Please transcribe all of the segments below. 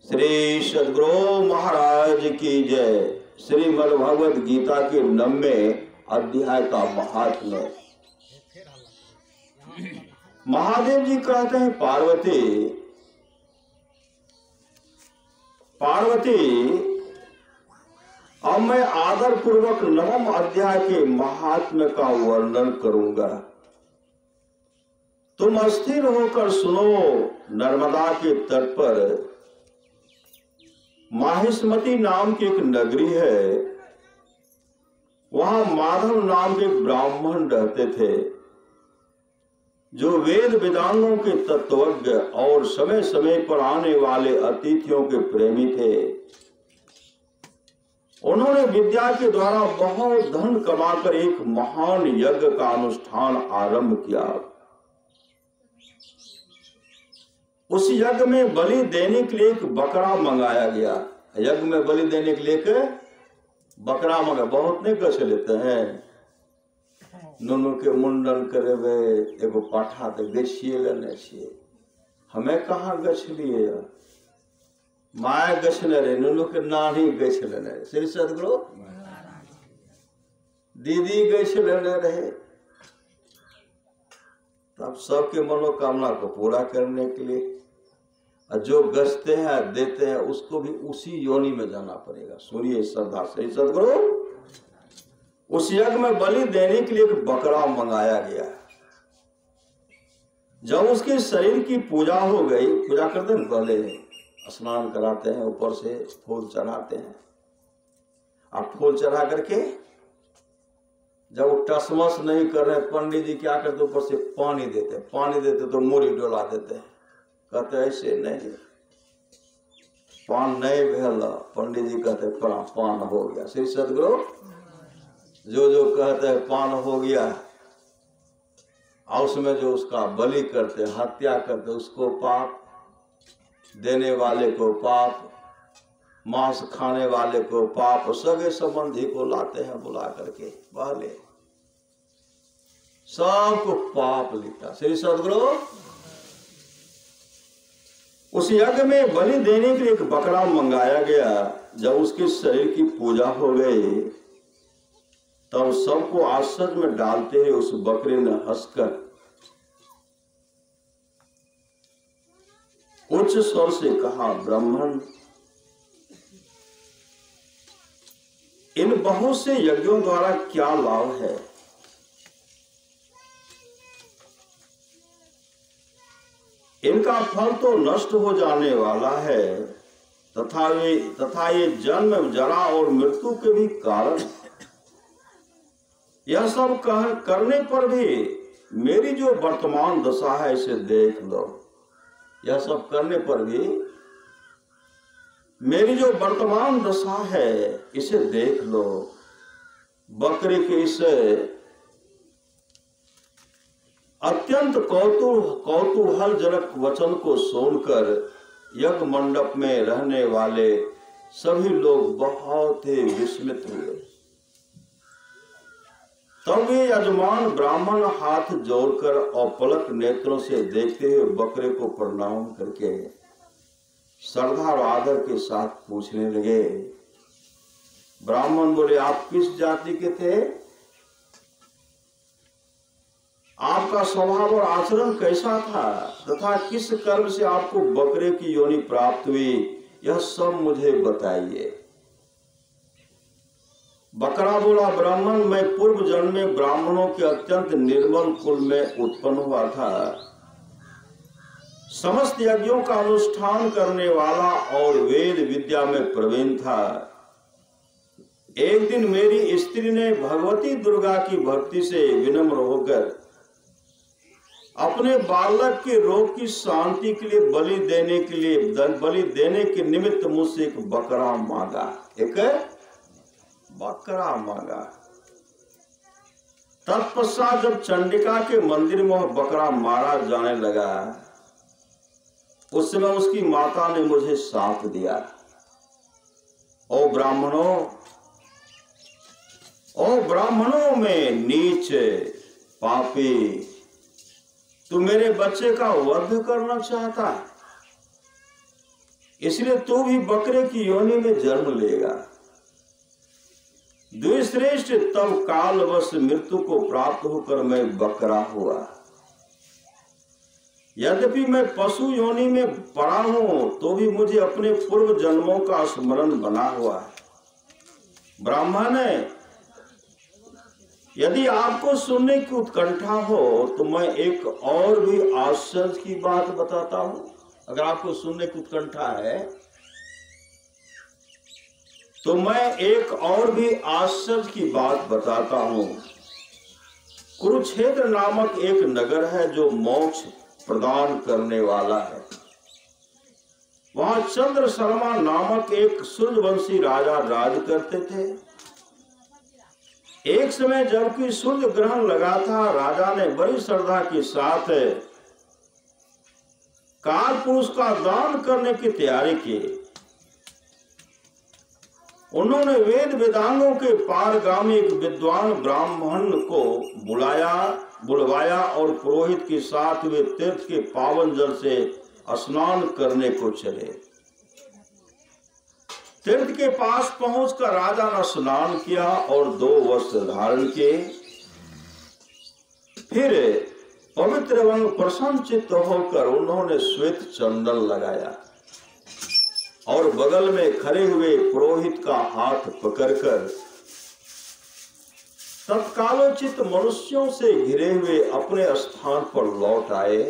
श्री सद्गुरु महाराज की जय। श्रीमद् भगवद गीता के 90वें अध्याय का महात्म्य। महादेव जी कहते हैं, पार्वती अब मैं आदर पूर्वक 9वें अध्याय के महात्म्य का वर्णन करूंगा। तुम अस्थिर होकर सुनो। नर्मदा के तट पर माहिष्मती नाम की एक नगरी है। वहां माधव नाम के ब्राह्मण रहते थे, जो वेद वेदांगों के तत्वज्ञ और समय समय पर आने वाले अतिथियों के प्रेमी थे। उन्होंने विद्या के द्वारा बहुत धन कमाकर एक महान यज्ञ का अनुष्ठान आरंभ किया। उस यज्ञ में बलि देने के लिए एक बकरा मंगाया गया। यज्ञ में बलि देने के लिए एक बकरा मंगा, बहुत नहीं गछ लेते हैं। नुनु के मुंडन करे वे एगो पाठा तो गछिए लेने छिए। हमें कहाँ गछ लिए, माय गछने रहे, नुनु के नानी गछ लेने रहे। श्री सद्गुरु दीदी गछ लेने रहे। तब सबके मनोकामना को पूरा करने के लिए जो गछते हैं देते हैं, उसको भी उसी योनि में जाना पड़ेगा। सुनिए श्रद्धा से सद्गुरु। उस यज्ञ में बलि देने के लिए एक बकरा मंगाया गया। जब उसके शरीर की पूजा हो गई, पूजा करते हैं पहले स्नान कराते हैं, ऊपर से फूल चढ़ाते हैं। अब फूल चढ़ा करके जब वो टसमस नहीं कर रहे, पंडित जी क्या करते, ऊपर से पानी देते तो मूरी डोला देते हैं। कहते ऐसे नहीं, पान नहीं भेल। पंडित जी कहते पान हो गया। श्री सद्गुरु जो कहते हैं पान हो गया, और उसमें जो उसका बलि करते, हत्या करते, उसको पाप, देने वाले को पाप, मांस खाने वाले को पाप, सगे संबंधी को लाते हैं बुला करके, पहले सबको पाप लिखा। श्री सद्गुरु उस यज्ञ में बलि देने के लिए एक बकरा मंगाया गया। जब उसके शरीर की पूजा हो गई, तब सबको आश्चर्य में डालते हुए उस बकरे ने हंसकर उच्च स्वर से कहा, ब्राह्मण, इन बहुत से यज्ञों द्वारा क्या लाभ है? इनका फल तो नष्ट हो जाने वाला है, तथा ये जन्म, जरा और मृत्यु के भी कारण। यह सब करने पर भी मेरी जो वर्तमान दशा है इसे देख लो। यह सब करने पर भी मेरी जो वर्तमान दशा है इसे देख लो। बकरे के इस अत्यंत कौतूहलजनक वचन को सुनकर यज्ञ मंडप में रहने वाले सभी लोग बहुत ही विस्मित हुए। तब ये यजमान ब्राह्मण हाथ जोड़कर और पलक नेत्रों से देखते हुए बकरे को प्रणाम करके श्रद्धा और आदर के साथ पूछने लगे। ब्राह्मण बोले, आप किस जाति के थे? आपका स्वभाव और आचरण कैसा था, तथा किस कर्म से आपको बकरे की योनि प्राप्त हुई, यह सब मुझे बताइए। बकरा बोला, ब्राह्मण, मैं पूर्व जन्म में ब्राह्मणों के अत्यंत निर्मल कुल में उत्पन्न हुआ था। समस्त यज्ञों का अनुष्ठान करने वाला और वेद विद्या में प्रवीण था। एक दिन मेरी स्त्री ने भगवती दुर्गा की भक्ति से विनम्र होकर अपने बालक के रोग की शांति के लिए बलि देने के निमित्त मुझसे एक बकरा मांगा। एक बकरा मांगा। तत्पश्चात जब चंडिका के मंदिर में वह बकरा मारा जाने लगा, उस समय उसकी माता ने मुझे साथ दिया, ओ ब्राह्मणों में नीच पापी, तू मेरे बच्चे का वध करना चाहता है? इसलिए तू भी बकरे की योनि में जन्म लेगा। द्विश्रेष्ठ, तब कालवश मृत्यु को प्राप्त होकर मैं बकरा हुआ। यद्यपि मैं पशु योनि में पड़ा हूं तो भी मुझे अपने पूर्व जन्मों का स्मरण बना हुआ है। ब्राह्मण, यदि आपको सुनने की उत्कंठा हो तो मैं एक और भी आश्चर्य की बात बताता हूं। अगर आपको सुनने की उत्कंठा है तो मैं एक और भी आश्चर्य की बात बताता हूं। कुरुक्षेत्र नामक एक नगर है जो मोक्ष प्रदान करने वाला है। वहां चंद्र शर्मा नामक एक सूर्यवंशी राजा राज करते थे। एक समय जबकि सूर्य ग्रहण लगा था, राजा ने बड़ी श्रद्धा के साथ काल पुरुष का दान करने की तैयारी की। उन्होंने वेद वेदांगों के पारगामी एक विद्वान ब्राह्मण को बुलवाया और पुरोहित के साथ वे तीर्थ के पावन जल से स्नान करने को चले। तीर्थ के पास पहुंचकर राजा ने स्नान किया और 2 वस्त्र धारण किए। फिर पवित्र एवं प्रसन्नचित्त होकर उन्होंने श्वेत चंदन लगाया और बगल में खड़े हुए पुरोहित का हाथ पकड़कर तत्कालोचित मनुष्यों से घिरे हुए अपने स्थान पर लौट आए।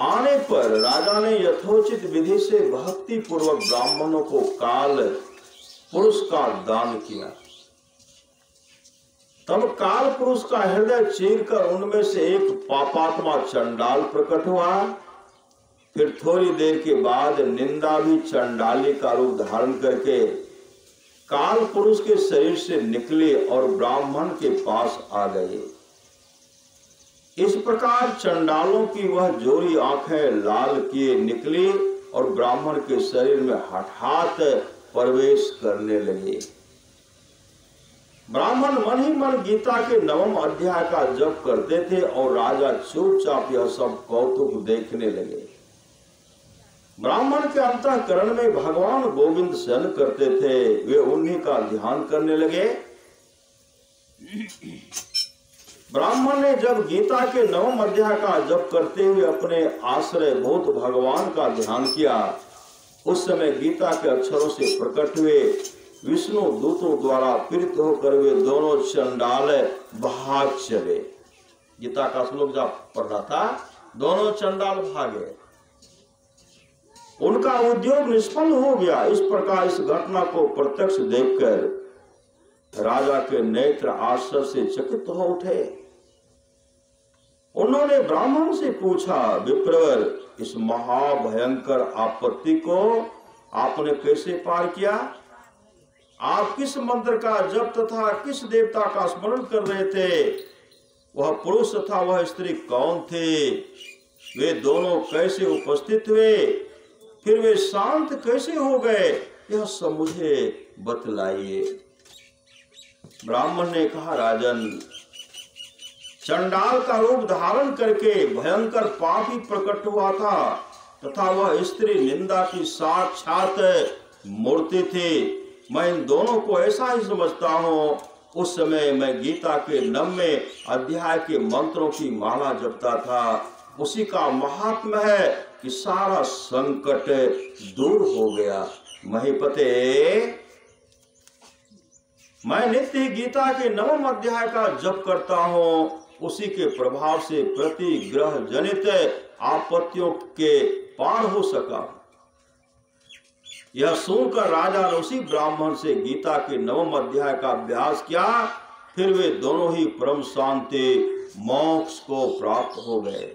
आने पर राजा ने यथोचित विधि से भक्ति पूर्वक ब्राह्मणों को काल पुरुष का दान किया। तब काल पुरुष का हृदय चीरकर उनमें से एक पापात्मा चंडाल प्रकट हुआ। फिर थोड़ी देर के बाद निंदा भी चंडाली का रूप धारण करके काल पुरुष के शरीर से निकले और ब्राह्मण के पास आ गए। इस प्रकार चंडालों की वह जोरी आंखें लाल किए निकली और ब्राह्मण के शरीर में हठात प्रवेश करने लगे। ब्राह्मण मन ही मन गीता के 9वें अध्याय का जप करते थे और राजा चुपचाप यह सब कौतुक देखने लगे। ब्राह्मण के अंतःकरण में भगवान गोविंद शयन करते थे, वे उन्हीं का ध्यान करने लगे। ब्राह्मण ने जब गीता के 9वें अध्याय का जप करते हुए अपने आश्रय भूत भगवान का ध्यान किया, उस समय गीता के अक्षरों से प्रकट हुए विष्णु दूतों द्वारा प्रेरित होकर वे दोनों चंडाल भाग चले। गीता का श्लोक जब पढ़ रहा था, दोनों चंडाल भागे, उनका उद्योग निष्फल हो गया। इस प्रकार इस घटना को प्रत्यक्ष देखकर राजा के नेत्र आश्चर्य से चकित हो उठे। उन्होंने ब्राह्मण से पूछा, विप्रवर, इस महाभयंकर आपत्ति को आपने कैसे पार किया? आप किस मंत्र का जप तथा किस देवता का स्मरण कर रहे थे? वह पुरुष तथा वह स्त्री कौन थे? वे दोनों कैसे उपस्थित हुए? फिर वे शांत कैसे हो गए? यह सब मुझे बतलाइए। ब्राह्मण ने कहा, राजन, चंडाल का रूप धारण करके भयंकर पापी प्रकट हुआ था तथा वह स्त्री निंदा की साक्षात मूर्ति थी। मैं इन दोनों को ऐसा ही समझता हूँ। उस समय मैं गीता के 9वें अध्याय के मंत्रों की माला जपता था। उसी का महात्म्य है कि सारा संकट दूर हो गया। महीपते, मैं नित्य गीता के 9वें अध्याय का जप करता हूँ। उसी के प्रभाव से प्रति ग्रह जनित आपत्तियों के पार हो सका। यह सुनकर राजा ने उसी ब्राह्मण से गीता के 9वें अध्याय का अभ्यास किया। फिर वे दोनों ही परम शांति मोक्ष को प्राप्त हो गए।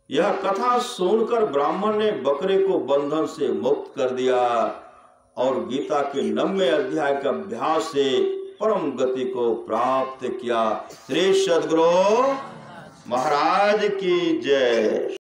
यह कथा सुनकर ब्राह्मण ने बकरे को बंधन से मुक्त कर दिया और गीता के 9वें अध्याय के अभ्यास से परम गति को प्राप्त किया। श्री सद्गुरु महाराज की जय।